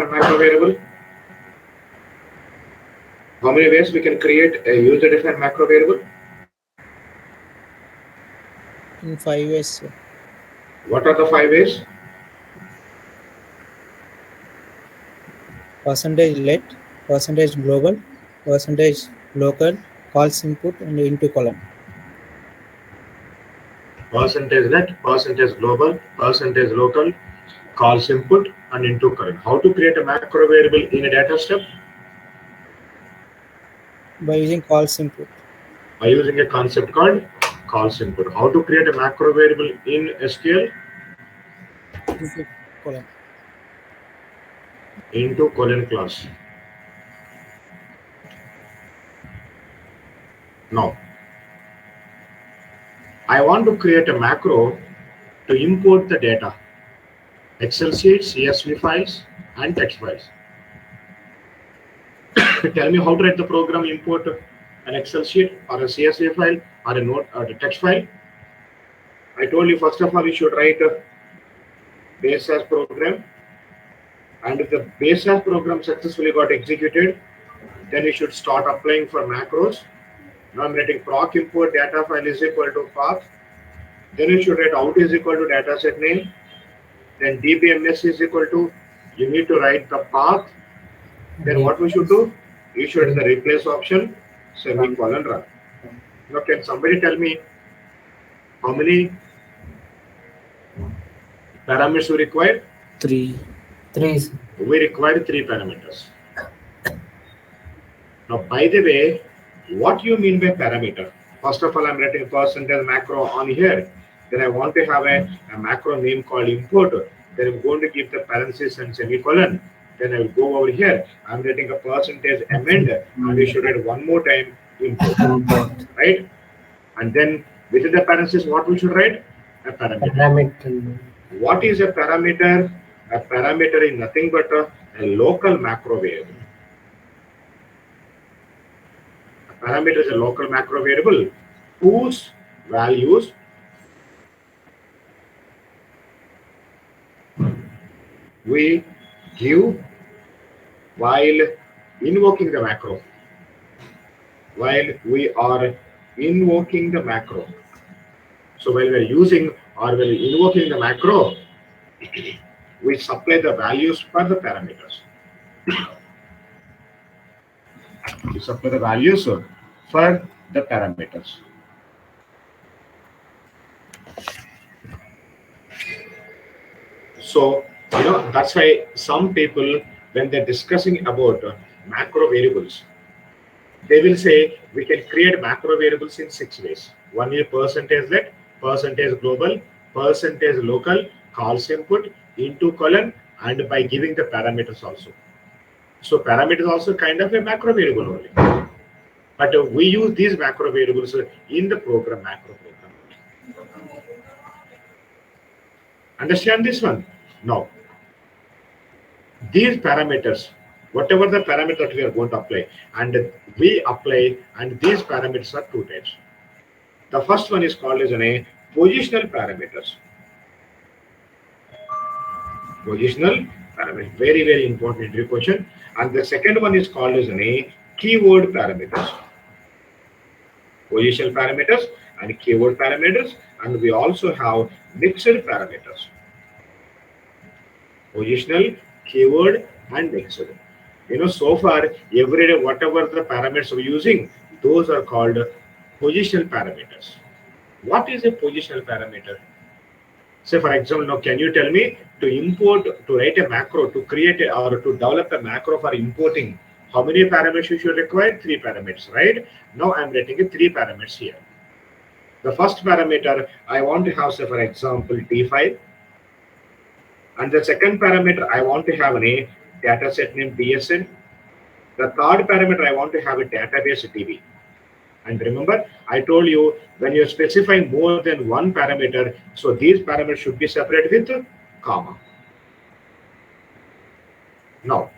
user-defined macro variable? How many ways we can create a user-defined macro variable? In 5 ways, sir. What are the 5 ways? Percentage let, percentage global, percentage local, calls input, and into column. Percentage let, percentage global, percentage local, calls input, and into column. How to create a macro variable in a data step? By using calls input. By using a concept called calls input. How to create a macro variable in SQL? Into column. Into colon class. Now, I want to create a macro to import the data. Excel sheets, CSV files, and text files. Tell me how to write the program import an Excel sheet or a CSV file or a note or a text file. I told you first of all you should write a base SAS program, and if the base SAS program successfully got executed, then you should start applying for macros. Now I'm writing proc import data file is equal to path. Then you should write out is equal to data set name. Then dbms is equal to, you need to write the path. Then what we should do? You should the replace option, semicolon run. Now can somebody tell me how many parameters we require? 3. We require 3 parameters. Now, by the way, what you mean by parameter? First of all, I'm writing percentage macro on here. Then I want to have a macro name called import. Then I'm going to give the parenthesis and semicolon. Then I will go over here. I'm writing a percentage amend, and we should write one more time import, right? And then within the parenthesis, what we should write? A parameter. What is a parameter? A parameter is nothing but a local macro variable. A parameter is a local macro variable whose values we give while invoking the macro. While we are invoking the macro. So while we're using or while invoking the macro, we supply the values for the parameters. We supply the values for the parameters. So, that's why some people, when they're discussing about macro variables, they will say we can create macro variables in 6 ways. One is percentage let, percentage global, percentage local, calls input, into colon, and by giving the parameters also. So parameters also kind of a macro variable only. But we use these macro variables in the program, macro program. Understand this one? Now, these parameters, whatever the parameter that we are going to apply, and we apply, and these parameters are 2 types. The first one is called as a positional parameters. Positional parameter, very, very important interview question. And the second one is called as a keyword parameters. Positional parameters and keyword parameters, and we also have mixed parameters. Positional, keyword, and mixed. So far, every day, whatever the parameters we're using, those are called positional parameters. What is a positional parameter? Say, for example, now can you tell me to write a macro, to create or to develop a macro for importing, how many parameters you should require? 3 parameters, right? Now I'm writing 3 parameters here. The first parameter I want to have, say, for example, T5. And the second parameter I want to have a data set name DSN. The third parameter I want to have a database DB. And remember, I told you when you're specifying more than one parameter, so these parameters should be separated with comma. Now,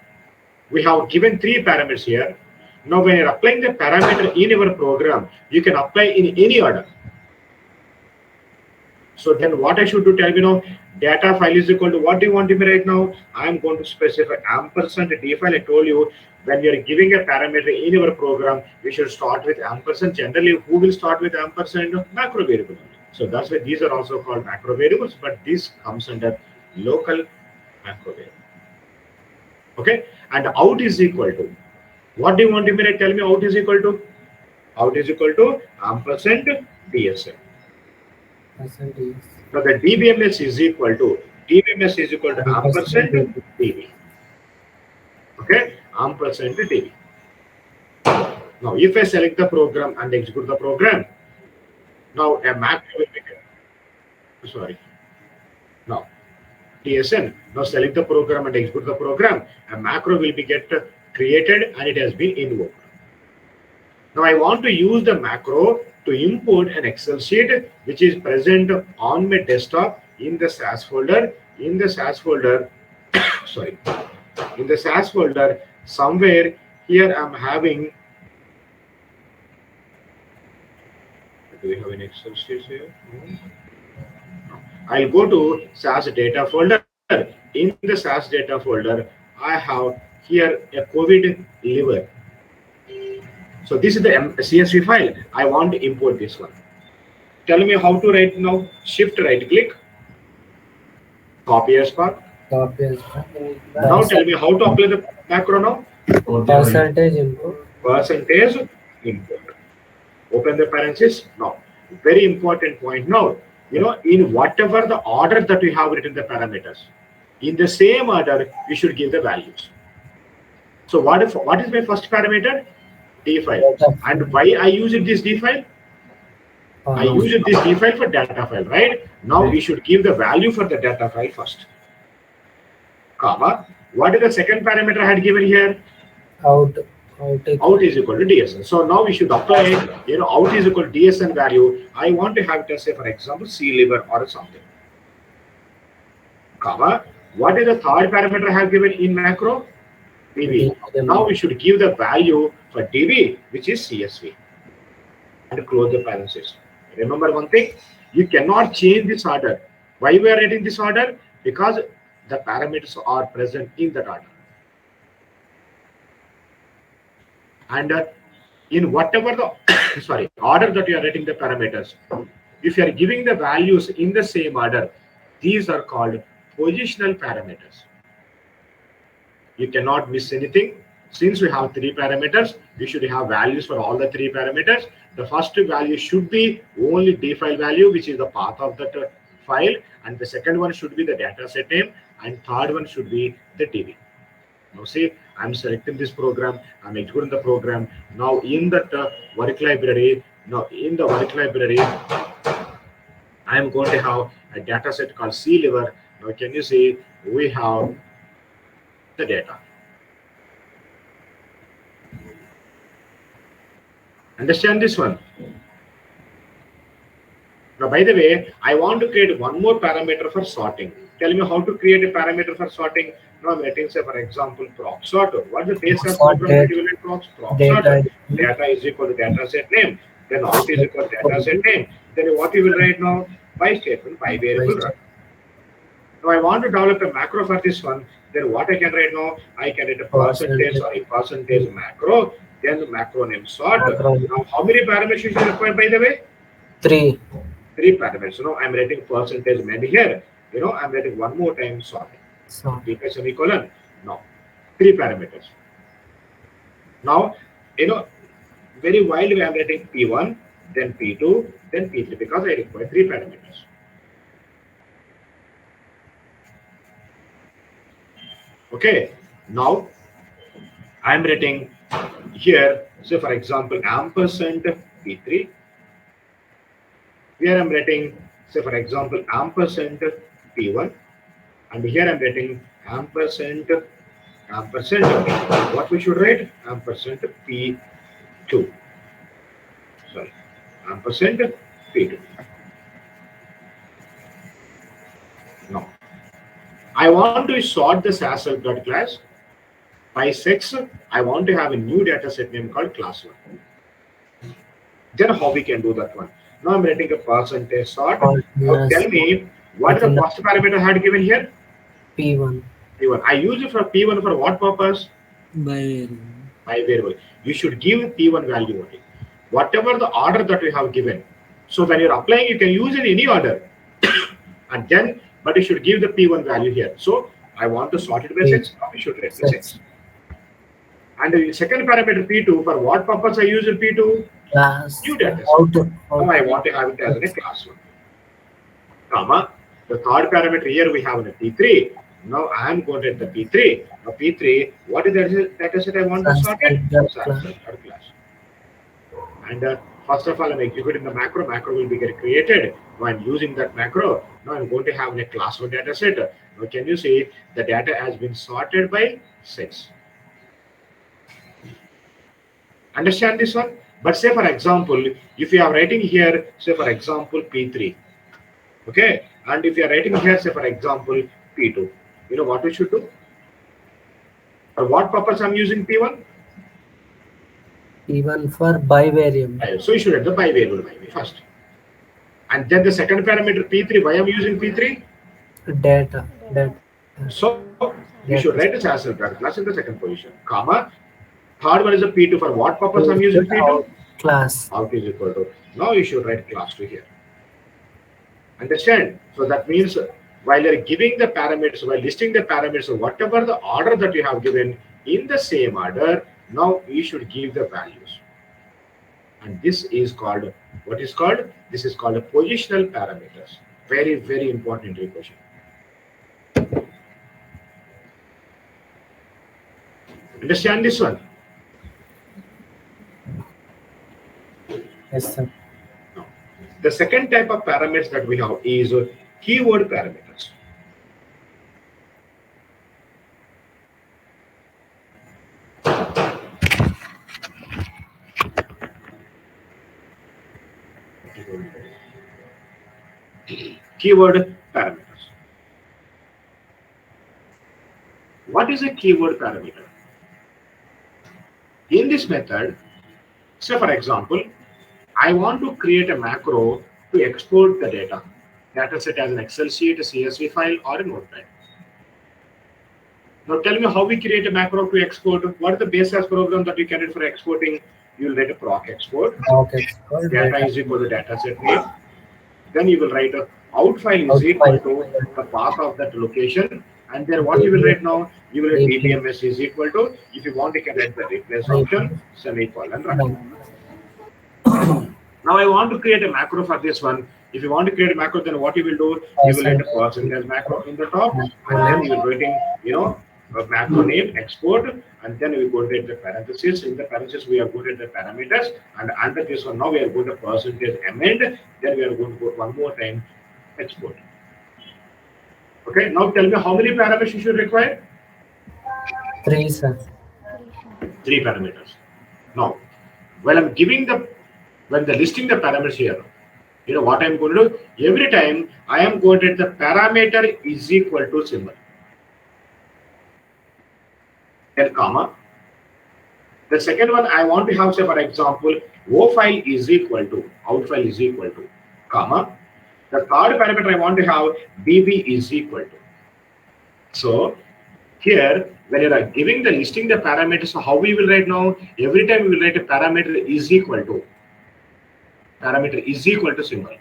we have given 3 parameters here. Now, when you're applying the parameter in your program, you can apply in any order. So then what I should do, tell me now, Data file is equal to, what do you want to be right now? I'm going to specify ampersand d file. I told you when you're giving a parameter in your program, we should start with ampersand. Generally, who will start with ampersand? Macro variable. So that's why these are also called macro variables, but this comes under local macro variable. Okay, and out is equal to, what do you want to be? Tell me, out is equal to, out is equal to ampersand DSM. Percentage. Now the DBMS is equal to, DBMS is equal to ampersand DB. Okay, ampersand DB. Now if I select the program and execute the program, now a macro will be, sorry, now TSN, now select the program and execute the program, a macro will be created and it has been invoked. Now I want to use the macro to import an Excel sheet which is present on my desktop in the SAS folder. In the SAS folder, sorry, in the SAS folder, somewhere here I'm having, do we have an Excel sheet here? I'll go to SAS data folder. In the SAS data folder, I have here a COVID liver. So this is the CSV file. I want to import this one. Tell me how to write now. Shift right click, copy as path. Copy as Now tell me how to apply the macro now. percentage input. Percentage import. Open the parenthesis. Now, very important point now. You know, in whatever the order that we have written the parameters, in the same order, we should give the values. So what is my first parameter? D file. And why I use this D file? I use this D file for data file, right? Now we should give the value for the data file first. Comma. What is the second parameter I had given here? Out Is equal to DSN. So now we should apply, you know, out is equal to DSN value. I want to have it as, say, for example, C liver or something. Comma. What is the third parameter I have given in macro? DB. Now we should give the value for DB, which is CSV. And close the parenthesis. Remember one thing, you cannot change this order. Why we are writing this order? Because the parameters are present in that order. And in whatever the order that you are writing the parameters, if you are giving the values in the same order, these are called positional parameters. You cannot miss anything. Since we have three parameters, we should have values for all the three parameters. The first value should be only D file value, which is the path of that file, and the second one should be the data set name, and third one should be the DB. Now see, I'm selecting this program, I'm executing the program. Now in that work library, I'm going to have a data set called C liver. Now can you see, we have the data. Understand this one? Now, by the way, I want to create one more parameter for sorting. Tell me how to create a parameter for sorting. Now, I'm writing, say, for example, proc sort. What is the base of program that you will proc sort? Data is equal to data set name. Then out is equal to data set name. Then what you will write now? By statement, by variable run. Now, I want to develop a macro for this one. Then what I can write now? I can write a percentage macro. Then the macro name sort. Now, how many parameters you should require, by the way? Three parameters. So now I'm writing percentage maybe here. You know, I'm writing one more time sort. Semicolon. Now, 3 parameters. Now, you know, very wildly I'm writing P1, then P2, then P3 because I require 3 parameters. Okay. Now, I'm writing here, so for example, ampersand P3. Here I'm writing, say for example, ampersand P1. And here I'm writing ampersand. What we should write? Ampersand P2. Sorry, ampersand P2. Now, I want to sort the SAS class. By sex, I want to have a new data set name called class 1. Then how we can do that one? Now I'm writing a percentage sort. Now tell me What is the Within the first parameter I had given here? P1. P1. I use it for P1 for what purpose? By By variable. You should give P1 value only. Whatever the order that we have given. So when you're applying, you can use in any order. And then, but you should give the P1 value here. So I want to sort it by P. 6. Now we should write by 6. 6. And the second parameter P2, for what purpose I use in P2? Class. New data set. Now I want to have it as a class one. Comma. The third parameter here we have in a P3. Now I am going to the P3. Now P3, what is the data set I want to sort it? Third class. And first of all, I'm executing the macro. Macro will be created. Now I'm using that macro. Now I'm going to have a class 1 data set. Now can you see the data has been sorted by 6? Understand this one? But say for example, if you are writing here, say for example, P3. Okay. And if you are writing here, say for example, P2. You know what we should do? For what purpose I'm using P1? P1 for bivariable. So you should have the bivariable first. And then the second parameter P3, why I'm using P3? Data. So you should write this as a class in the second position. Comma. Third one is a P2. For what purpose I'm using P2? Class. Out is equal to. Now you should write class 2 here. Understand? So that means while you're giving the parameters, while listing the parameters, whatever the order that you have given in the same order, now you should give the values. And this is called, what is called? This is called a positional parameters. Very, very important question. Understand this one? Yes, sir. Now, the second type of parameters that we have is keyword parameters. Keyword parameters. What is a keyword parameter? In this method, say for example, I want to create a macro to export the data set as an Excel sheet, a CSV file, or a notepad. Now tell me how we create a macro to export. What is the base SAS program that you can do for exporting? You will write a proc export. Data is equal to data set name. Then you will write a out file is equal to the path of that location. And then what you will write now? You will write DBMS is equal to, if you want, you can write the replace option, semicolon, run. Now I want to create a macro for this one. If you want to create a macro, then what you will do? You will write a percentage macro in the top, and then you will writing, a macro name, export, and then we go to the parentheses. In the parentheses, we are going to the parameters, and under this one, now we are going to percentage amend. Then we are going to go one more time, export. Okay. Now tell me how many parameters you should require? 3, sir. 3 parameters. Now, when I'm giving when the listing the parameters here, you know what I'm going to do? Every time I am going to get the parameter is equal to symbol. Then comma. The second one I want to have, say for example, O file is equal to, out file is equal to, comma. The third parameter I want to have BB is equal to. So here, when you are giving the listing the parameters, so how we will write now? Every time we will write a parameter is equal to. Parameter is equal to symbol.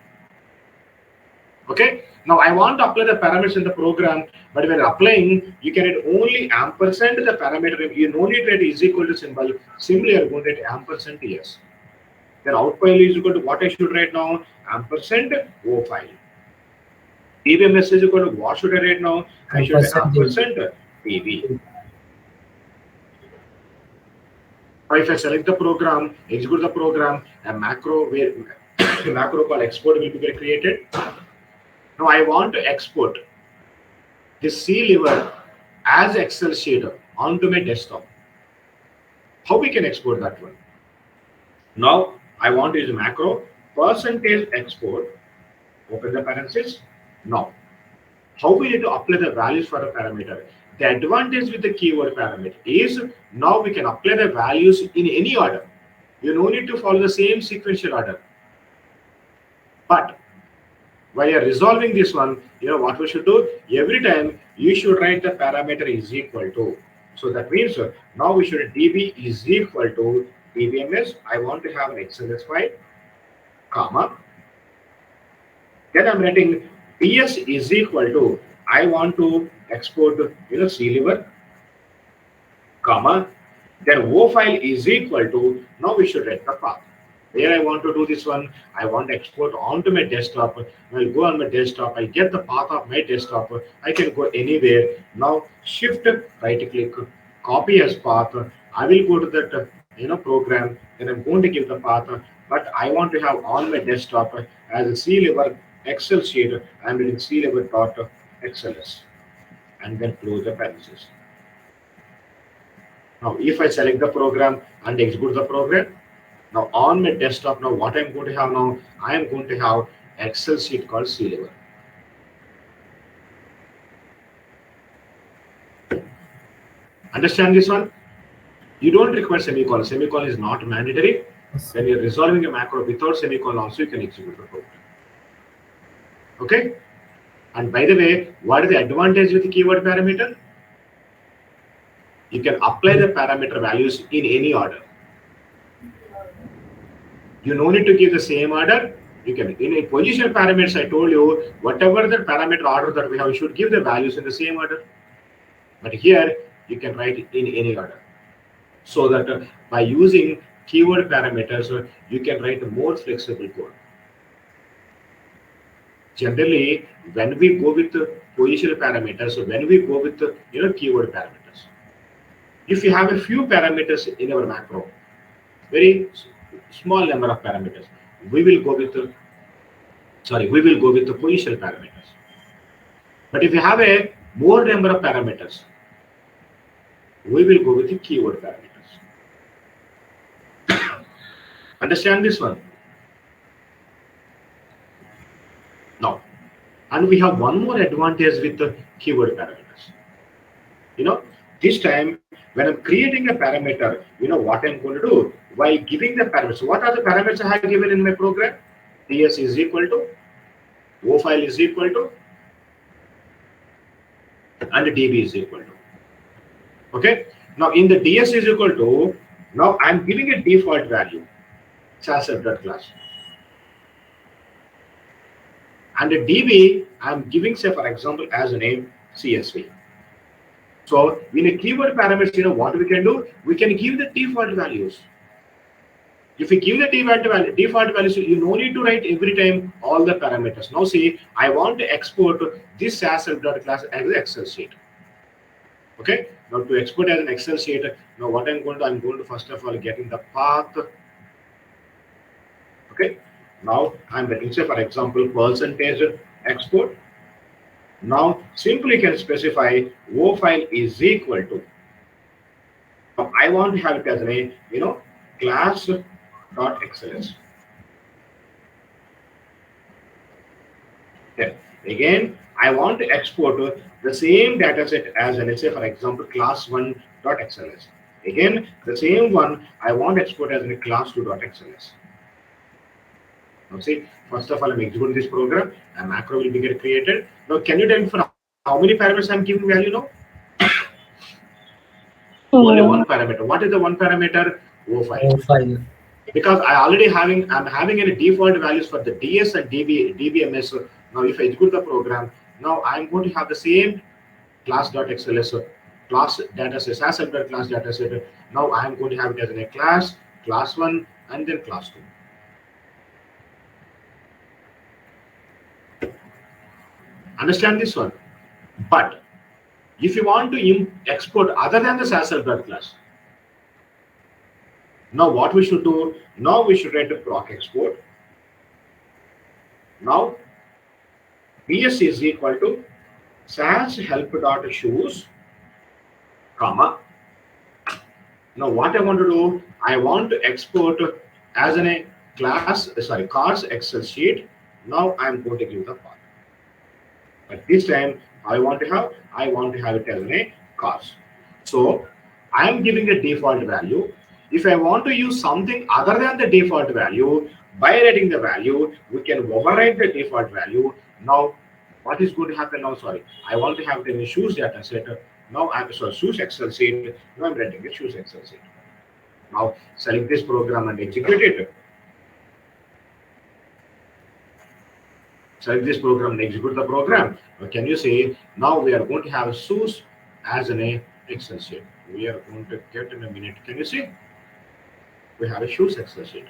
Okay. Now I want to apply the parameters in the program, but when applying, you can write only ampersand the parameter. You no need to write is equal to symbol. Simply you are going to write ampersand yes. Then out file is equal to what I should write now? Ampersand O file. DBMS is equal to what should I write now? I should write ampersand PB. Now if I select the program, execute the program, a macro where macro called export will be created. Now I want to export this C lever as Excel sheet onto my desktop. How we can export that one? Now I want to use a macro percentage export. Open the parenthesis. Now, how we need to apply the values for a parameter? The advantage with the keyword parameter is now we can apply the values in any order. You no need to follow the same sequential order. But while you're resolving this one, what we should do? Every time you should write the parameter is equal to. So that means now we should db is equal to dbms. I want to have an XLS file, comma. Then I'm writing ds is equal to, I want to export C liver, comma. Then O file is equal to, now we should write the path. Where I want to do this one, I want to export onto my desktop. I'll go on my desktop, I'll get the path of my desktop. I can go anywhere. Now shift right click, copy as path. I will go to that program, then I'm going to give the path, but I want to have on my desktop as a C level Excel sheet. I'm reading C level dot XLS and then close the parentheses. Now, if I select the program and execute the program, now on my desktop, now what I'm going to have now, I am going to have Excel sheet called C level. Understand this one? You don't require semicolon. Semicolon is not mandatory. When you're resolving a macro without semicolon, also you can execute the program. Okay? And by the way, what is the advantage with the keyword parameter? You can apply the parameter values in any order. You no need to give the same order. You can, in a positional parameters, I told you, whatever the parameter order that we have, you should give the values in the same order. But here, you can write it in any order. So that by using keyword parameters, you can write a more flexible code. Generally, when we go with positional parameters, when we go with keyword parameters, if you have a few parameters in our macro, very small number of parameters, we will go with the positional parameters. But if you have a more number of parameters, we will go with the keyword parameters. Understand this one? Now, and we have one more advantage with the keyword parameters. This time when I'm creating a parameter, what I'm going to do while giving the parameters. What are the parameters I have given in my program? ds is equal to, O file is equal to, and db is equal to. Okay. Now in the ds is equal to, now I'm giving a default value, SAS class. And the db, I'm giving, say for example, as a name CSV. So in a keyword parameters, what we can do? We can give the default values. If you give the default values, you no need to write every time all the parameters. Now see, I want to export this SAS class as an Excel sheet. Okay. Now to export as an Excel sheet, now what I'm going to first of all getting the path. Okay. Now I'm writing, say for example, percentage export. Now simply can specify O file is equal to. Now I want to have it as a class.xls. Then again, I want to export the same data set as let's say for example class1.xls. Again, the same one I want to export as a class2.xls. Now see, first of all, I'm executing this program, a macro will be get created. Now can you tell me for how many parameters I'm giving value now? Only one parameter. What is the one parameter? O file. Because I'm having any default values for the DS and DBMS. So now if I execute the program, now I'm going to have the same class.xls class data set, SAS class data set. Now I'm going to have it as a class 1, and then class 2. Understand this one? But if you want to export other than the SAS class, now what we should do? Now we should write a proc export. Now ds is equal to SAS help.shoes, comma. Now what I want to do? I want to export as a cars Excel sheet. Now I'm going to give the path. But this time I want to have it as a cars. So I am giving a default value. If I want to use something other than the default value, by writing the value, we can override the default value Now, what is going to happen now? Sorry, I want to have the shoes data set. Now I'm sorry, shoes Excel sheet. Now I'm writing a shoes Excel sheet. Now select this program and execute it. Select this program and execute the program. Now, can you say now we are going to have shoes as an Excel sheet? We are going to get in a minute. Can you see? We have a shoes Excel sheet.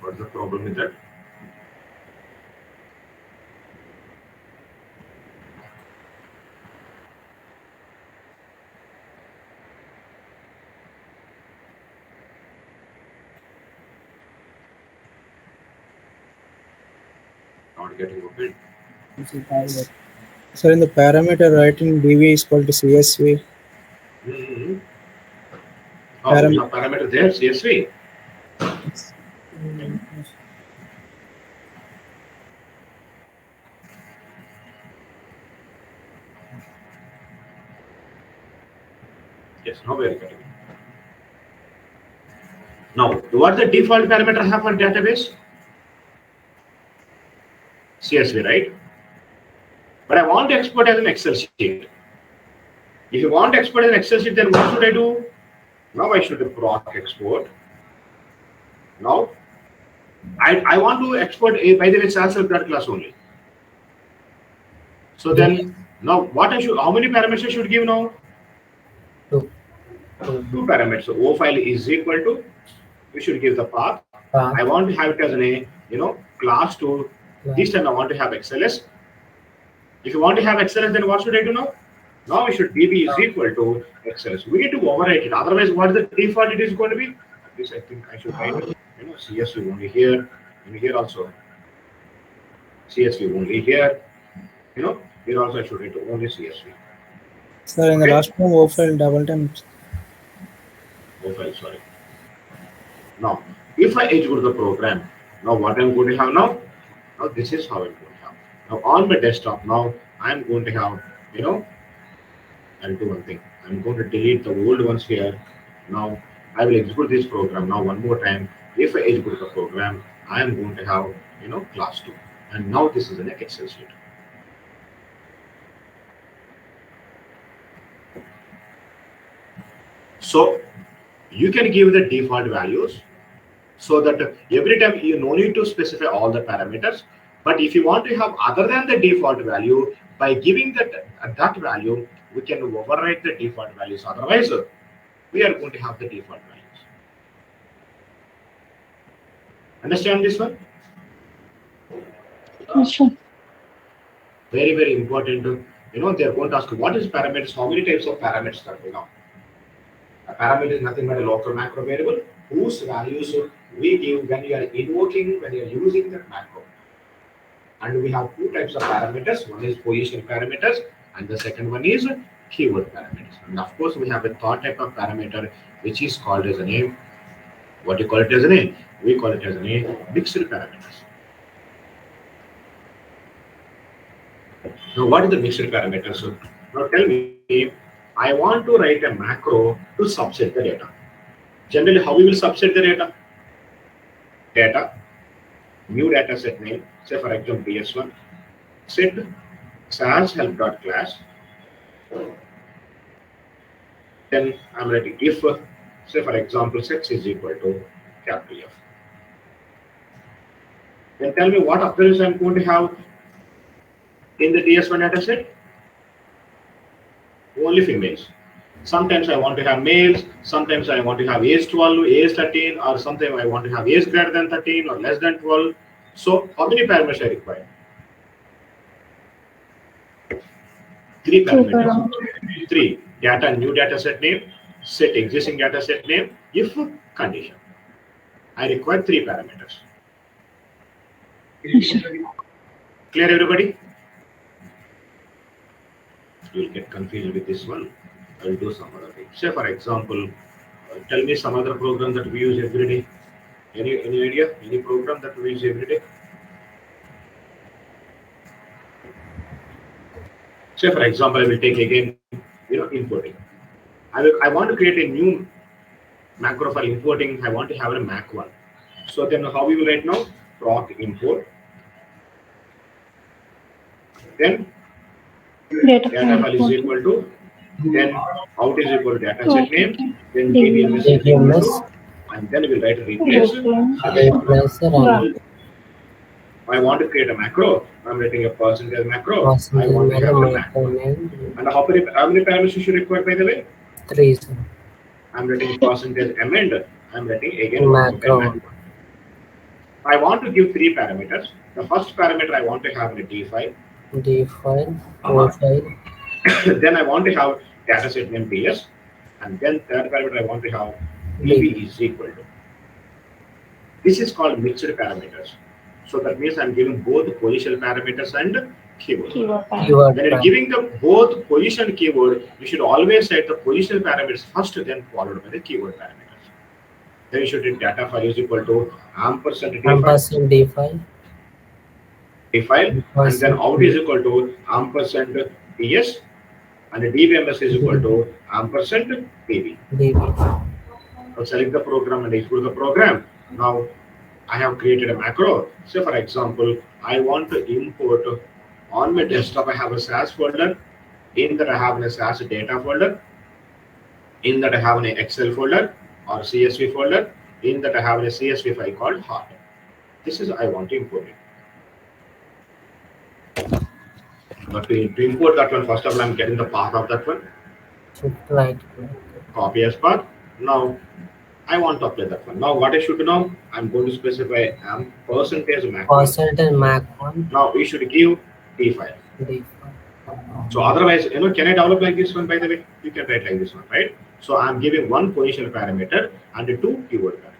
What's the problem with that? Not getting open. So in the parameter writing dv is equal to CSV. Mm-hmm. Oh, we have parameter there, CSV. Yes, now we are getting it. Now, what the default parameter have on database? CSV, right? But I want to export as an Excel sheet. If you want to export as an Excel sheet, then what should I do? Now I should proc export. Now, I want to export a, by the way, SAS class only. So then, now what I should, how many parameters I should give now? Two parameters. So O file is equal to, we should give the path. I want to have it as a, class to, this time I want to have XLS. If you want to have XLS, then what should I do now? Now we should db is equal to XLS. We need to overwrite it. Otherwise, what is the default it is going to be? At least I think I should write it. CSV only here, and here also. CSV only here. Here also I should write only CSV. Sir, in the last one, O file double times. O file, sorry. Now, if I execute the program, now what I'm going to have now? Now this is how I'm going to have. Now on my desktop, now I'm going to have, I'll do one thing. I'm going to delete the old ones here. Now I will execute this program now one more time. If I execute the program, I am going to have, class 2. And now this is an Excel sheet. So you can give the default values so that every time you no need to specify all the parameters. But if you want to have other than the default value, by giving that value, we can overwrite the default values. Otherwise, we are going to have the default values. Understand this one? Sure. Very, very important. They are going to ask what is parameters, how many types of parameters are we know. A parameter is nothing but a local macro variable whose values we give when you are invoking, when you are using that macro. And we have two types of parameters. One is position parameters, and the second one is keyword parameters. And of course, we have a third type of parameter, which is called as a name. What do you call it as a name? We call it as a name mixed parameters. Now, what is the mixed parameters? Now, tell me, I want to write a macro to subset the data. Generally, how we will subset the data? Data, new data set name, say for example DS1, set SAS help.class. Then I'm writing if, say for example, sex is equal to capital F. Then tell me what appearance I'm going to have in the DS1 data set. Only females. Sometimes I want to have males, sometimes I want to have age 12, age 13, or sometimes I want to have age greater than 13 or less than 12. So how many parameters I require? 3 parameters. 3. Data, new data set name, set existing data set name, if condition. I require 3 parameters. Clear everybody? You will get confused with this one. I will do some other thing. Say for example, tell me some other program that we use every day. Any idea? Any program that we use every day? Say for example, I will take again, importing. I want to create a new macro for importing. I want to have a mac1. So then how we will write now? Proc import. Then Data data file is file. equal to, then out is equal to data set name, then dbms is equal DBMS, to, and then we will write replace. replacer, I want to create a macro. I'm writing a percentage macro. I percentage want to have a macro macro. name, And how many parameters you should require, by the way? 3, sir. I'm writing percentage amend. I'm writing again Macro, I want to give 3 parameters. The first parameter I want to have in a D file. D file, O file, Then I want to have dataset name DS. And then third parameter I want to have DB is equal to. This is called mixed parameters. So that means I'm giving both positional parameters and keyword. Keyword parameter. keyword, When you're giving the both position and keyword, you should always set the positional parameters first, then followed by the keyword parameters. Then you should do data file is equal to ampersand D file, ampersand D file, and then out is equal to ampersand DS, and the DBMS is equal to ampersand DB. DB, Now select the program and execute the program. Now I have created a macro. So for example, I want to import on my desktop. I have a SAS folder. In that I have a SAS data folder. In that I have an Excel folder or CSV folder. In that I have a CSV file called hot. This is I want to import it. But to import that one, first of all, I'm getting the path of that one. right, Copy as path. Now I want to apply that one. Now what I should do now? I'm going to specify percentage macro. percentage mac1, Now we should give D file. D file, So otherwise, can I develop like this one, by the way? You can write like this one, right? So I'm giving one positional parameter and 2 keyword parameter.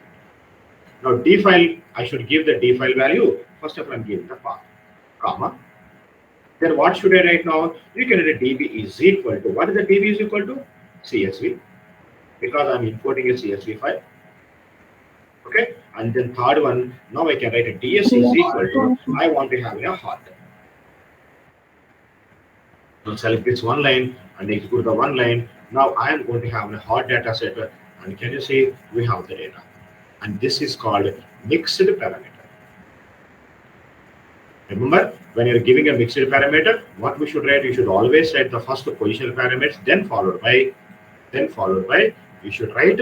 Now D file, I should give the D file value. First of all, I'm giving the path, comma. Then what should I write now? You can write DB is equal to, what is the DB is equal to? CSV, because I'm importing a CSV file. Okay, and then third one, now I can write a DS is equal to, I want to have a hot. So select this one line and execute the one line. Now I am going to have a hot data set, and can you see we have the data, and this is called mixed parameter. Remember, when you're giving a mixed parameter, what we should write? You should always write the first positional parameters, then followed by you should write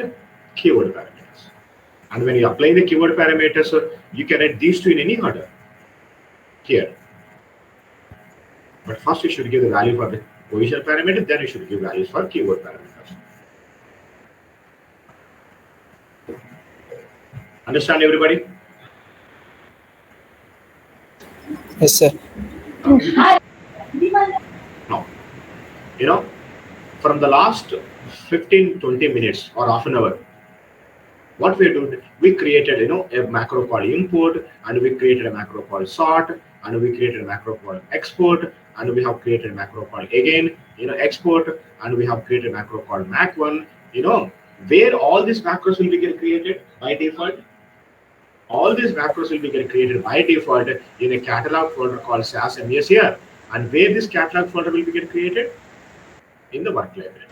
keyword parameters. And when you apply the keyword parameters, you can write these two in any order here. But first you should give the value for the positional parameter, then you should give values for keyword parameters. Understand, everybody? Yes, sir. Now, from the last 15-20 minutes or half an hour, what we did, we created a macro called import, and we created a macro called sort, and we created a macro called export, and we have created a macro called again export, and we have created a macro called mac1. Where all these macros will be get created by default. All these macros will be get created by default in a catalog folder called SAS MES here. And where this catalog folder will be get created? In the work library.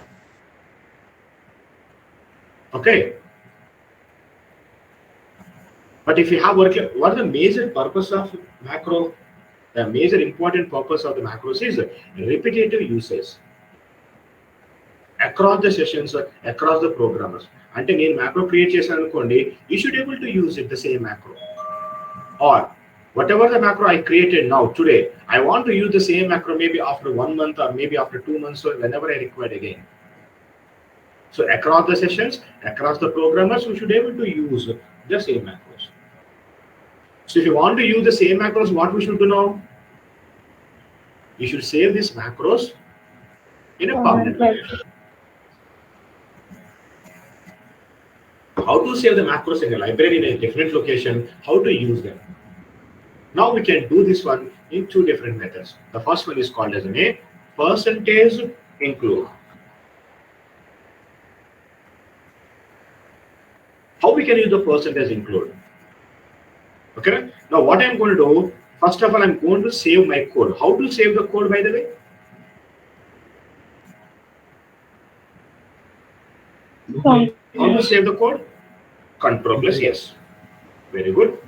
Okay. But if you have work, what is the major purpose of macro? The major important purpose of the macros is repetitive usage across the sessions, across the programmers. అంటే నేను macro create చేశాను అనుకోండి, you should be able to use it the same macro. Or whatever the macro I created now today, I want to use the same macro maybe after 1 month or maybe after 2 months or whenever I require again. So across the sessions, across the programmers, we should be able to use the same macros. So if you want to use the same macros, what we should do now? You should save these macros in a public location. How to save the macros in a library in a different location, how to use them. Now we can do this one in 2 different methods. The first one is called as a percentage include. How we can use the percentage include? Okay. Now what I'm going to do, first of all, I'm going to save my code. How to save the code, by the way? How to save the code? Control plus yes. Very good.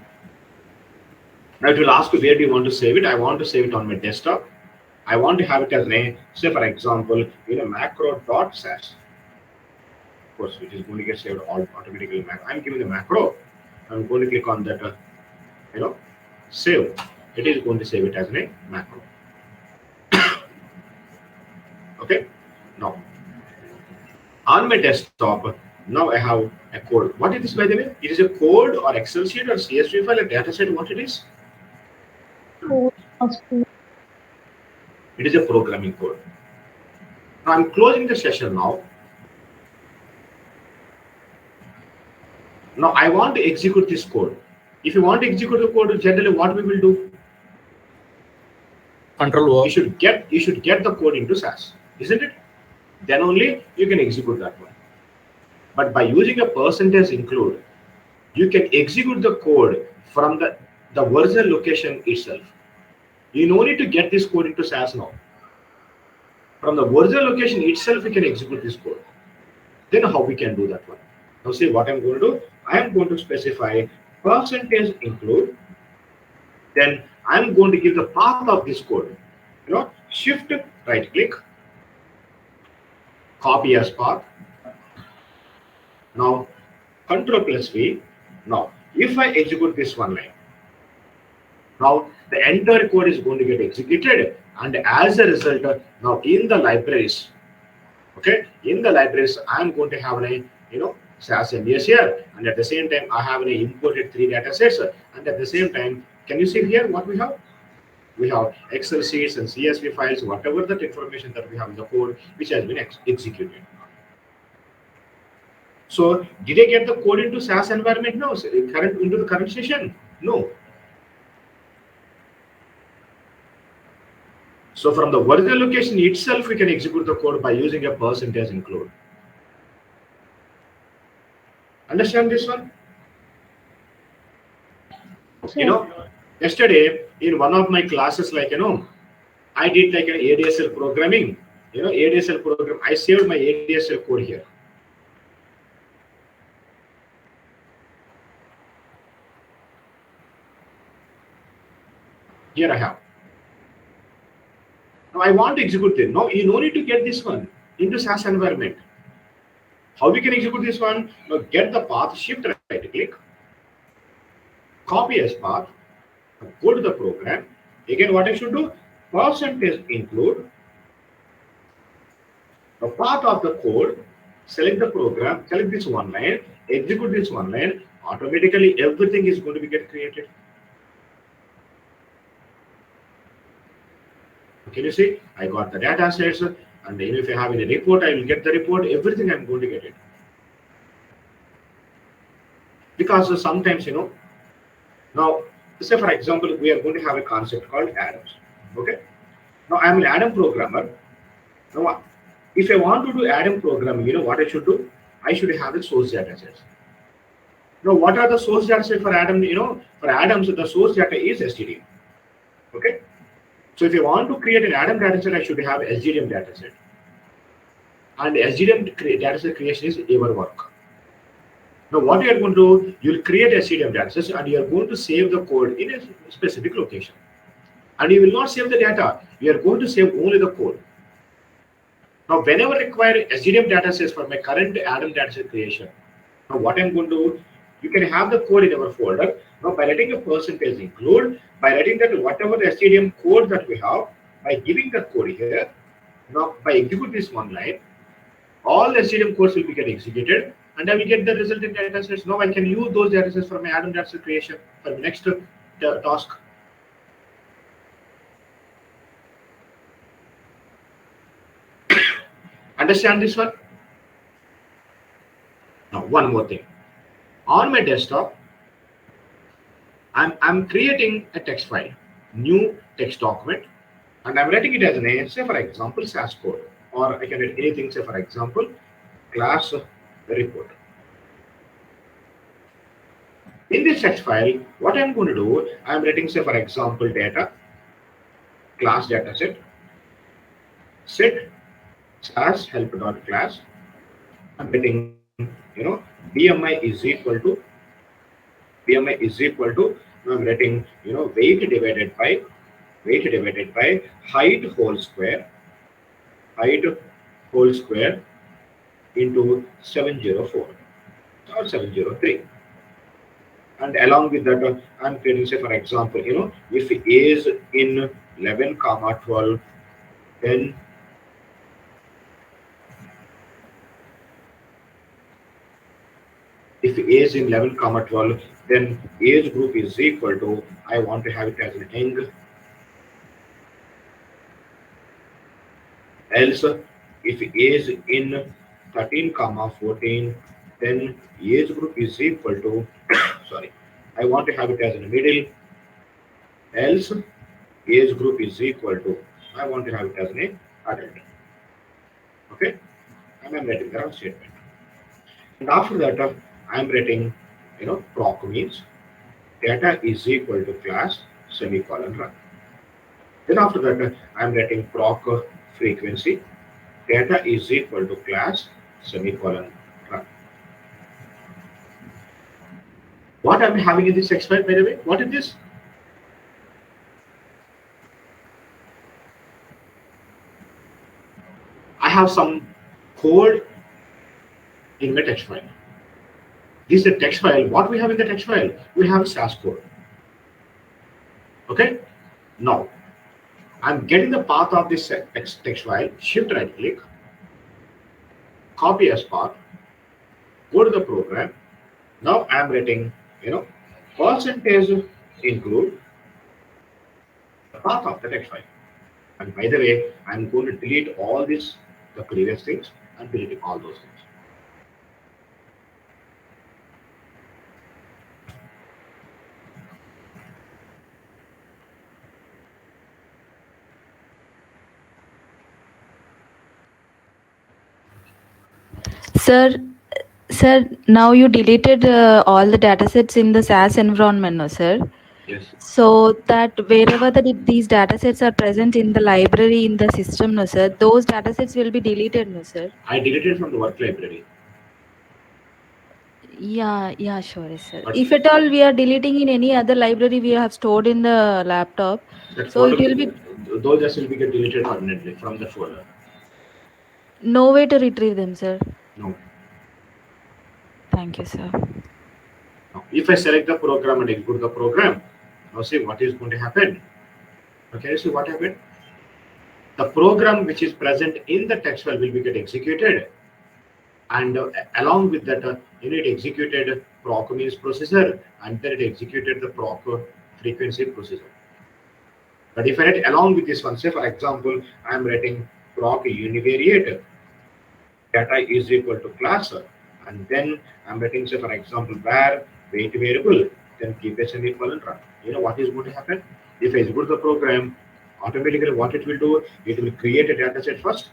Now it will ask you where do you want to save it. I want to save it on my desktop. I want to have it as a, say for example, in a macro.sas. Of course, which is going to get saved all automatically. I'm giving the macro. I'm going to click on that, you know, save. It is going to save it as a macro. Okay. Now, on my desktop, now I have a code. What is this, by the way? It is a code or Excel sheet or CSV file, a data set. What it is? It is a programming code. Now I'm closing the session now. Now I want to execute this code. If you want to execute the code, generally what we will do? Control O. You should get the code into SAS, isn't it? Then only you can execute that one. But by using a percentage include, you can execute the code from the version location itself. You no need to get this code into SAS now. From the version location itself, we can execute this code. Then how we can do that one? Now see what I'm going to do. I am going to specify percentage include. Then I'm going to give the path of this code. Shift right click, copy as path. Now Control plus V. Now if I execute this one line, now the entire code is going to get executed, and as a result, now in the libraries, okay, in the libraries, I'm going to have a SAS NDS here, and at the same time, I have imported 3 data sets, and at the same time, can you see here what we have? We have Excel sheets and CSV files, whatever that information that we have in the code, which has been executed. So, did I get the code into SAS environment? No. Into the current session? No. So, from the version location itself, we can execute the code by using a percentage include. Understand this one? Yesterday in one of my classes, I did like an ADSL programming. ADSL program. I saved my ADSL code here. Here I have. Now I want to execute it. Now you no need to get this one into SAS environment. How we can execute this one? Now get the path, shift right click, copy as path, go to the program. Again, what I should do? Percentage include the path of the code, select the program, select this one line, execute this one line, automatically everything is going to be get created. Can you see? I got the data sets, and then if I have any report, I will get the report, everything I'm going to get it. Because sometimes, now, say for example, we are going to have a concept called Adams. Okay. Now I'm an Adam programmer. Now, if I want to do Adam programming, what I should do? I should have the source data sets. Now, what are the source data sets for Adam? For Adams, the source data is STDM. Okay. So if you want to create an Adam dataset, I should have SGDM dataset. And SGDM dataset creation is your work. Now what you are going to do, you'll create SGDM dataset and you are going to save the code in a specific location. And you will not save the data, you are going to save only the code. Now whenever I require SGDM datasets for my current Adam dataset creation, now what I'm going to do, you can have the code in our folder. Now by writing a percentage include, by writing that whatever the STDM code that we have, by giving the code here, now by execute this one line, all the STDM codes will be get executed, and I will get the resulting datasets. Now I can use those datasets for my Adam dataset creation for the next task. Understand this one? Now one more thing. On my desktop, I'm creating a text file, new text document, and I'm writing it as a name, say for example, SAS code, or I can write anything, say for example, class report. In this text file, what I'm going to do, I'm writing, say for example, data, class dataset, set SAS help.class. I'm writing BMI is equal to I'm writing weight divided by height whole square into 704 or 703. And along with that, I'm creating, say, for example, if A is in 11 comma 12, then if A is in 11 comma 12, then age group is equal to, I want to have it as an young. Else, if A is in 13 comma 14, then age group is equal to, sorry, I want to have it as in the middle. Else, age group is equal to, I want to have it as an adult. Okay, and I'm writing the wrong statement. And after that, I'm writing, proc means data is equal to class semicolon run. Then after that, I'm writing proc frequency data is equal to class semicolon run. What I'm having in this text file, by the way, what is this? I have some code in the text file. This is the text file. What we have in the text file? We have SAS code. Okay. Now, I'm getting the path of this text file. Shift right click, copy as path, go to the program. Now I'm writing, percentage include the path of the text file. And by the way, I'm going to delete all this, the previous things, and deleting all those things. Sir, sir, now you deleted all the datasets in the SAS environment, no, sir? Yes. So that wherever these datasets are present in the library in the system, no, sir, those datasets will be deleted, no, sir? I deleted from the work library. Yeah, sure, sir. But If at all we are deleting in any other library we have stored in the laptop, that so folder, it will be those just will be get deleted permanently from the folder. no way to retrieve them, sir. No. Thank you, sir. Now, if I select the program and execute the program, now see what is going to happen. Okay, see what happened? The program which is present in the text file will be get executed, and along with that, it executed proc means processor, and then it executed the proc frequency processor. But if I write along with this one, say for example, I am writing proc univariate data is equal to class, and then I'm writing, say for example, where weight variable, then keep a semicolon run. What is going to happen? If I execute the program, automatically what it will do, it will create a data set first.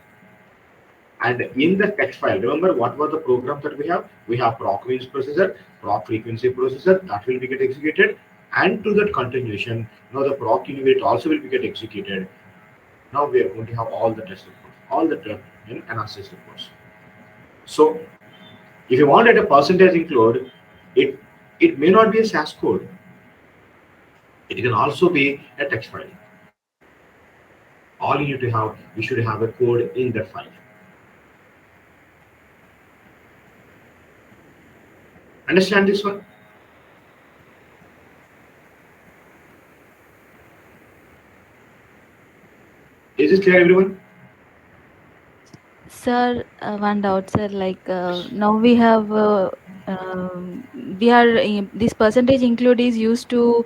And in the text file, remember what was the program that we have? We have proc means processor, proc frequency processor, that will be get executed. And to that continuation, now the proc univariate also will be get executed. Now we are going to have all the test reports, all the analysis reports. So if you wanted a percentage include, it may not be a SAS code. It can also be a text file. All you need to have, you should have a code in that file. Understand this one? Is this clear, everyone? Sir, one doubt, sir. Like now we have this percentage include is used to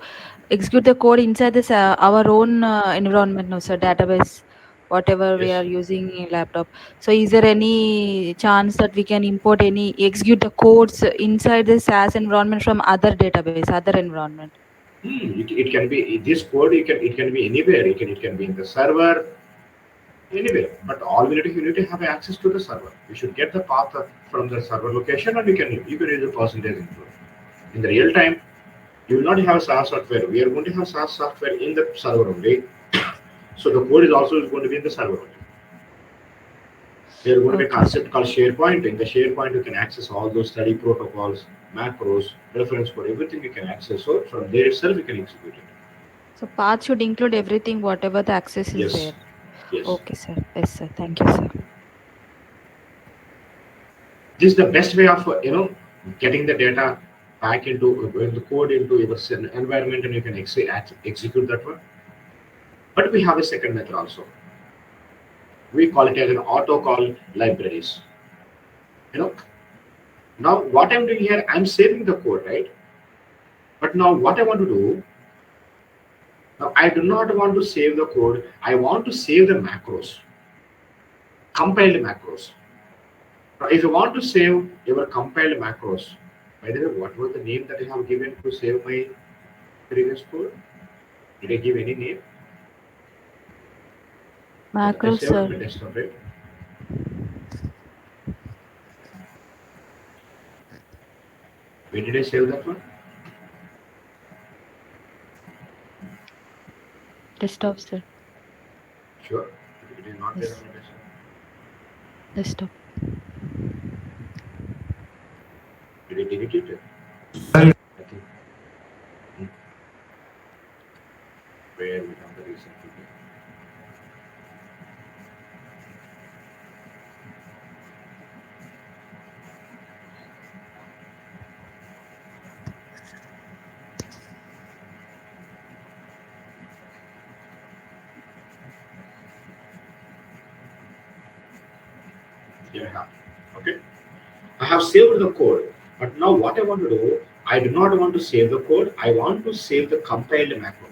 execute the code inside this our own environment, no, sir, database, whatever we are Yes. using in laptop. So, is there any chance that we can import execute the codes inside the SAS environment from other database, other environment? It can be this code. It can be anywhere. It can be in the server, anywhere. But all we need to, you need to have access to the server. You should get the path from the server location, and you can use the percentage include. In the real time, you will not have SAS software. We are going to have SAS software in the server only. So the code is also going to be in the server only. There are going to be a Okay. concept called SharePoint. In the SharePoint, you can access all those study protocols, macros, reference code, everything you can access. So from there itself, you can execute it. So path should include everything, whatever the access is Yes, there. yes. Okay, sir. Yes, sir. Thank you, sir. This is the best way of getting the data back into the code into your environment, and you can execute that one. But we have a second method also. We call it as an auto call libraries. You know, now what I'm doing here, I'm saving the code, right? But now what I want to do, now I do not want to save the code. I want to save the macros, compiled macros. Now, if you want to save your compiled macros, by the way, what was the name that I have given to save my previous code? Did I give any name? I Macros, saved sir. my desktop, right? Where did I save that one? Desktop, sir. Sure. It is not there Yes. on my desktop. Desktop. Did I delete it? I think. Hmm. Where we have the recent video. Here I have. Okay. I have saved the code, but now what I want to do, I do not want to save the code. I want to save the compiled macro.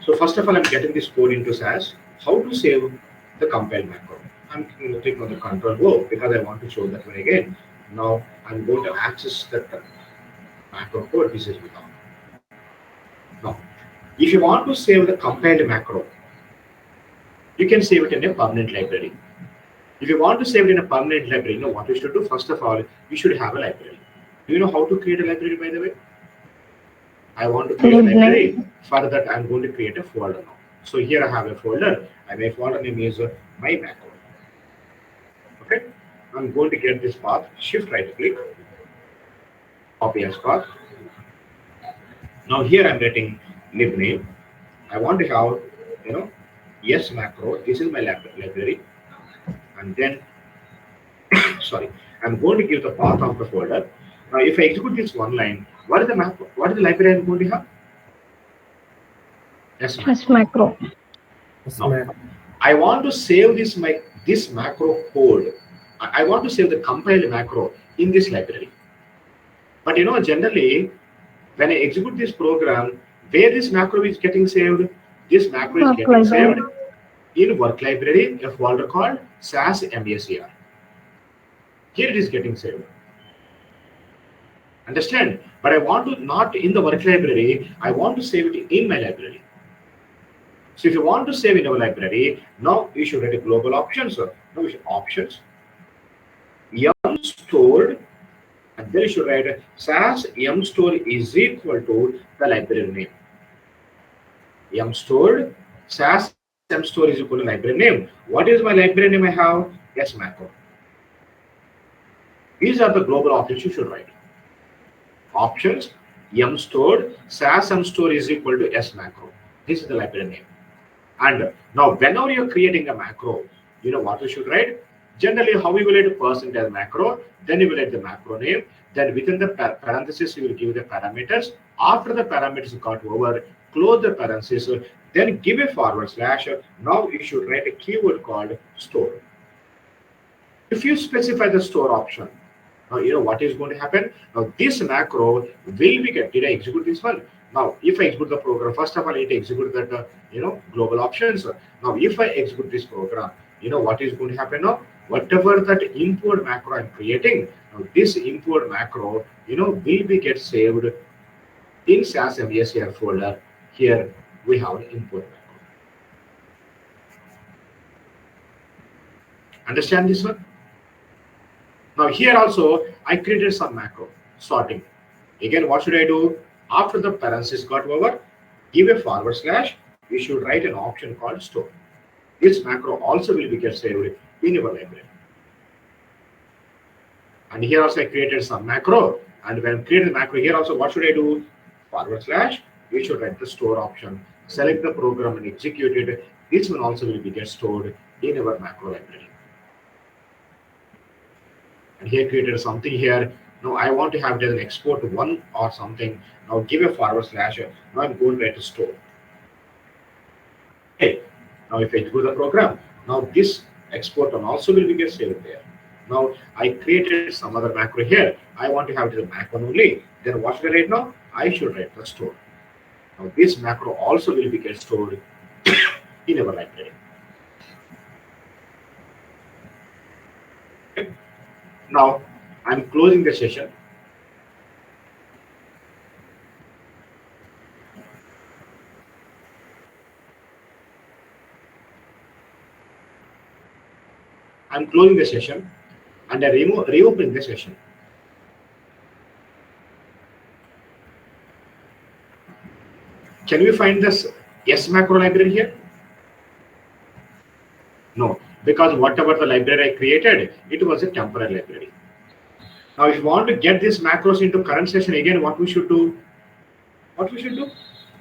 So first of all, I'm getting this code into SAS. How to save the compiled macro? I'm clicking on the Control O because I want to show that one again. Now I'm going to access that macro code. This is without. Now, if you want to save the compiled macro, you can save it in a permanent library. If you want to save it in a permanent library, you know what you should do? First of all, you should have a library. Do you know how to create a library, by the way? I want to create a library. For that, I'm going to create a folder now. So here I have a folder, and my folder name is my macro. Okay, I'm going to get this path. Shift right click, copy as path. Now here I'm getting lib name. I want to have yes macro. This is my library, and then sorry, I'm going to give the path of the folder. Now, if I execute this one line, what is the map? What is the library I'm going to have? Yes, macro. Yes, Now, macro. I want to save this macro code. I want to save the compiled macro in this library. But generally, when I execute this program, where this macro is getting saved, this macro is getting saved in work library, a folder called SAS MACR. Here it is getting saved. Understand? But I want to not in the work library, I want to save it in my library. So if you want to save in our library, now you should write a global options. Now we should options, yum stored, and then you should write SAS yum store is equal to the library name. Yum stored, SAS yum store is equal to library name. What is my library name I have? Yes, macro. These are the global options you should write. Options, yum stored, SAS yum store is equal to S macro. This is the library name. And now whenever you're creating a macro, you know what you should write? Generally, how you will write a percentage macro, then you will write the macro name, then within the parenthesis, you will give the parameters. After the parameters got over, close the parenthesis, then give a forward slash. Now you should write a keyword called store. If you specify the store option, now you know what is going to happen. Now this macro will be get. Did I execute this one? Now if I execute the program, first of all, it execute that global options. Now if I execute this program, you know what is going to happen now? Whatever that import macro I'm creating, now this import macro will be get saved in SAS MACR folder. Here we have an import macro. Understand this one? Now here also, I created some macro sorting. Again, what should I do? After the parenthesis got over, give a forward slash, we should write an option called store. this macro also will be get saved in your library. And here also I created some macro, and when I created the macro here also, what should I do? /, you should write the store option, select the program and execute it. This one also will be get stored in our macro library. And here created something here. Now I want to have it as an export one or something. Now give a /. Now I'm going to write a store. Okay. Now if I do the program, now this export one also will be get saved there. Now I created some other macro here. I want to have it as a Mac one only. Then what should I write now? I should write the store. Now this macro also will be get stored in our library. Okay. Now I'm closing the session. I'm closing the session and I reopen the session. Can we find this S macro library here? No, because whatever the library I created, it was a temporary library. Now, if you want to get these macros into current session again, what we should do? What we should do?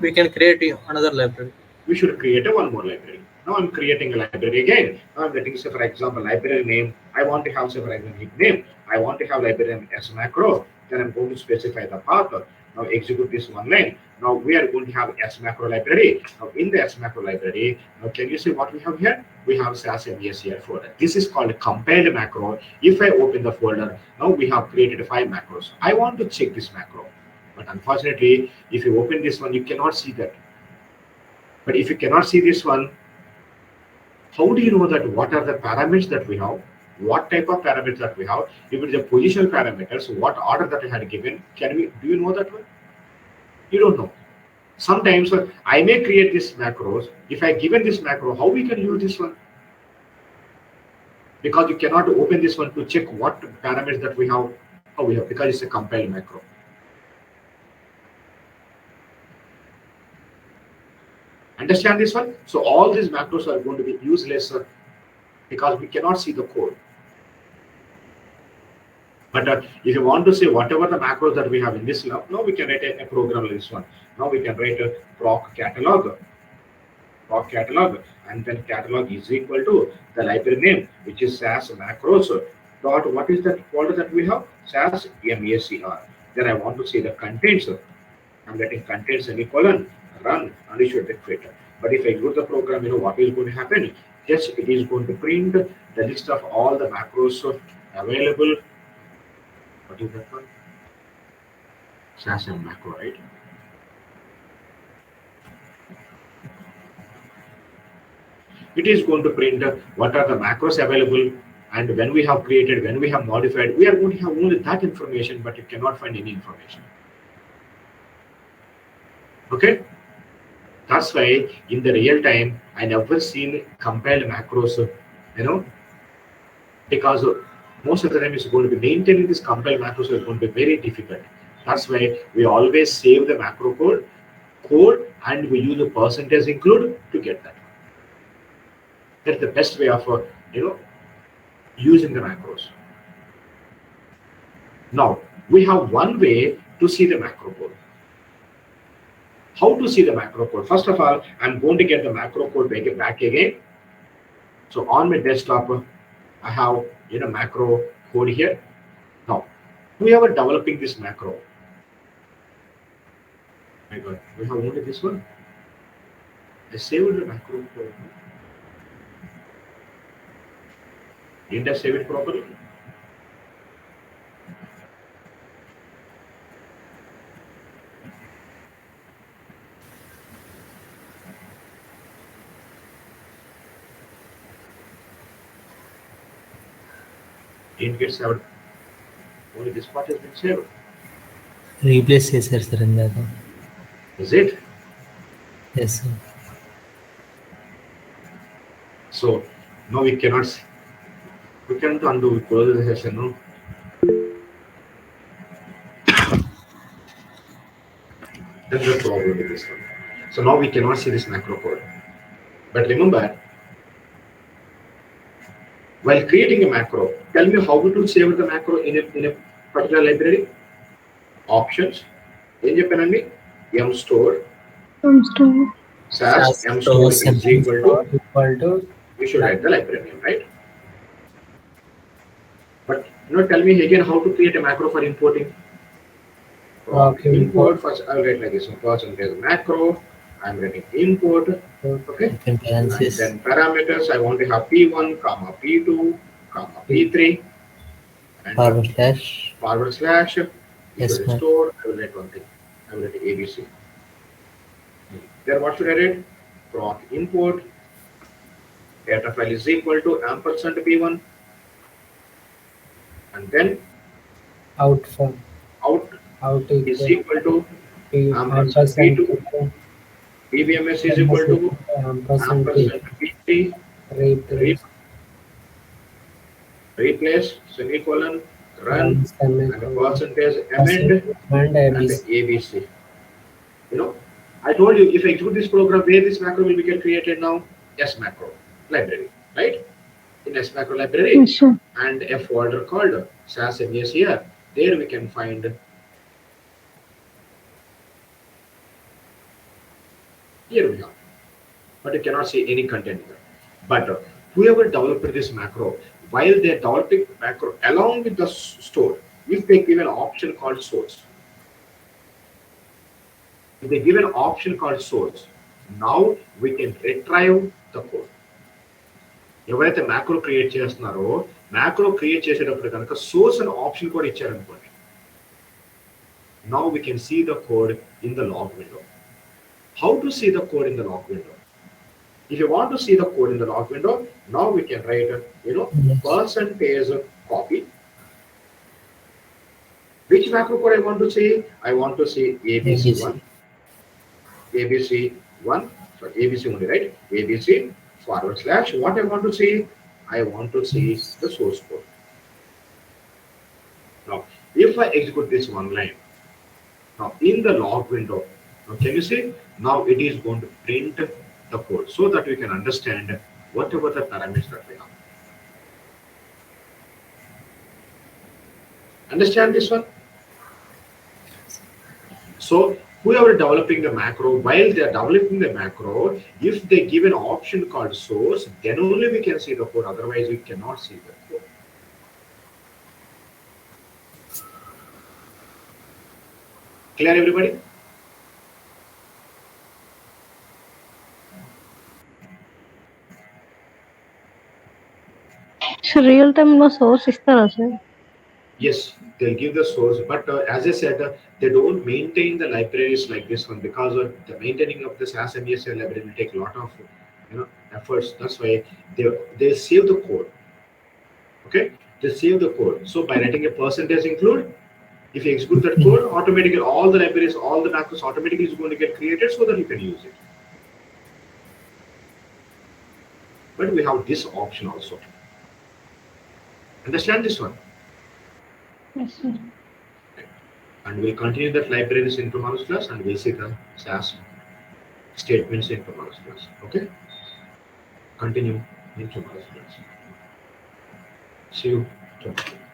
We can create another library. We should create a one more library. Now I'm creating a library again. Now I'm getting, say for example, library name. I want to have, say for example, name. I want to have library name as macro. Then I'm going to specify the path. Now execute this one line. Now we are going to have S macro library. Now in the S macro library, now can you see what we have here? We have SAS MES here folder. This is called a compiled macro. If I open the folder, now we have created 5 macros. I want to check this macro. But unfortunately, if you open this one, you cannot see that. But if you cannot see this one, how do you know that what are the parameters that we have? What type of parameters that we have? If it is a positional parameters, what order that I had given, do you know that one? You don't know. Sometimes I may create this macros. If I given this macro, how we can use this one? Because you cannot open this one to check what parameters that we have, how we have, because it's a compiled macro. Understand this one? So all these macros are going to be useless because we cannot see the code. But if you want to say whatever the macros that we have in this now we can write a program like this one. Now we can write a proc catalog, and then catalog is equal to the library name, which is SAS macros dot. What is that folder that we have? SAS MECR. Then I want to see the contents. I'm writing contents semicolon. Run and it should be created. But if I execute the program, what is going to happen? Yes, it is going to print the list of all the macros available. What is that one? SAS and macro, right? It is going to print what are the macros available, and when we have created, when we have modified, we are going to have only that information, but you cannot find any information. Okay? That's why in the real time, I never seen compiled macros, because most of the time it's going to be maintaining this compiled macros is going to be very difficult. That's why we always save the macro code and we use the percentage include to get that. That's the best way of using the macros. Now we have one way to see the macro code. How to see the macro code? First of all, I'm going to get the macro code back again. So on my desktop, I have macro code here. Now we are developing this macro. My God, we have only this one. I saved the macro code. Didn't I save it properly? Didn't get saved. Only this part has been saved. Replace sir in that. Is it? Yes, sir. So no, we cannot undo. We close the session. No. That's the problem with this one. So now we cannot see this macro code. But remember, While creating a macro, tell me how to save the macro in a particular library. Options. ఏం చెప్పానండి? M store SAS SAS M store stores is equal to, equal to we should write the library name, right? But tell me again how to create a macro for importing. Okay, Import first, I'll write like this. So percentage macro, I'm writing import. Okay. And parentheses. then parameters, I want to have P1, comma P2, comma P3. And forward slash. Yes, ma'am. Store, I will write one thing. I will write ABC. Then what should I write? Proc import. Data file is equal to ampersand P1. And then out from out is equal to ampersand P2. PBMS is equal to ampersand P3. Replace semicolon run and a percentage amend and ABC. I told you if I execute this program, where this macro will get created now? S macro library, right? In S macro library, Sure. and a folder called SAS MES here. There we can find. Here we are, but you cannot see any content here. But whoever developed this macro, while they're developing macro along with the store, if they give an option called source, if they give an option called source, now we can retrieve the code. ఎవరైతే macro create చేస్తున్నారో macro create చేసేటప్పుడు కనుక source and option కూడా ఇచ్చారనుకోండి, now we can see the code in the log window. How to see the code in the log window? If you want to see the code in the log window, now we can write percentage copy. Which macro code I want to see? I want to see ABC1. ABC1, sorry, ABC only, right? ABC forward slash. What I want to see? I want to see the source code. Now, if I execute this one line, now in the log window, now can you see? Now it is going to print the code so that we can understand whatever the parameters that we have. Understand this one? So whoever developing the macro, while they are developing the macro, if they give an option called source, then only we can see the code. Otherwise, we cannot see the code. Clear, everybody? So real time no source istara sir. Yes, they'll give the source, but as I said, they don't maintain the libraries like this one, because the maintaining of the SAS MES library will take a lot of efforts. That's why they save the code. Okay, they save the code. So by writing a percentage include, if you execute that code, automatically all the libraries, all the macros automatically is going to get created so that you can use it. But we have this option also. Understand this one? Yes sir. And we'll continue that libraries in tomorrow's class, and we'll see the SAS statements in tomorrow's class. Okay? Continue in tomorrow's class. See you tomorrow.